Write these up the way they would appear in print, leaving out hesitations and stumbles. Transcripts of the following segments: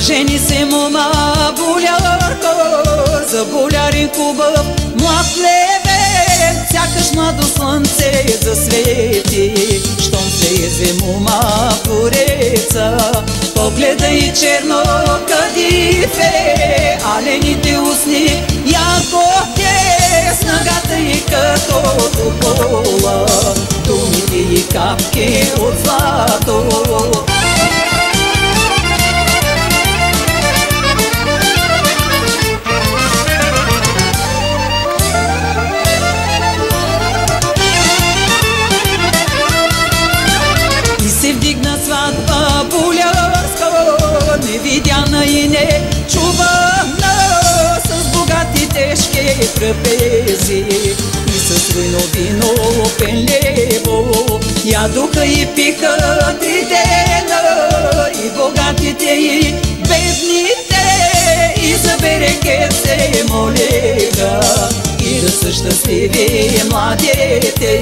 Жени се мома болярка, за болярин хубав млад левен, сякаш младо слънце засвети. Щом слезе мома пореца, погледай черно кадифе, алените устни ягоде, снагата и като топола, думите и капки от злато. Вдигна сватба болярска, невидяна и не чувана, с богати тежки трапези и с руйно вино пенливо. Ядоха и пиха 3 дена, и богатите и бедните, и за берег се молеха, и да са щастливи младите.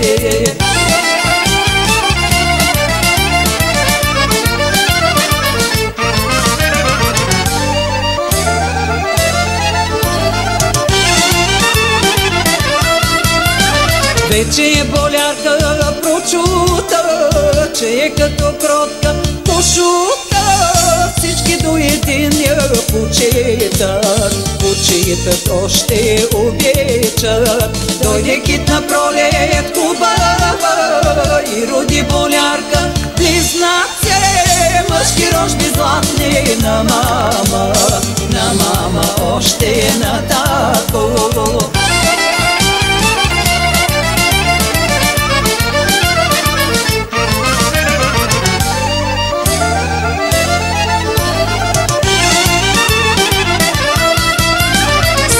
Вече е болярка прочута, че е като кротка пошута, всички до един я почитат, още обичат. Дойде китна пролет хубава и роди болярка близнаци, мъжки рожби златни на мама, още на тако.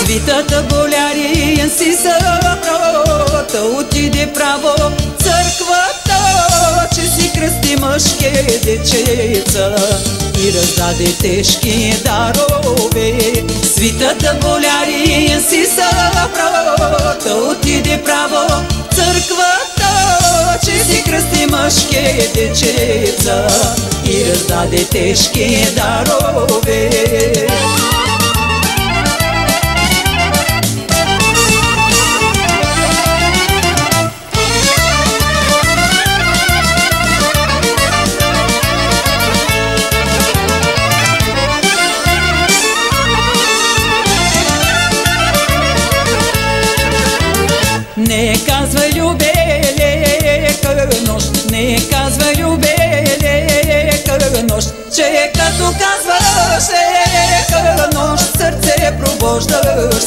Свитата болярин си събрата, отиде право църквата, че си кръсти мъжки дечица и раздаде тежки дарове. Свитата болярин си събрата, отиде право църквата, че си кръсти мъжки дечица и раздаде тежки дарове. Не казвай любе лека нощ, не казвай любе лека нощ, че като казваш лека нощ, сърце пробождаш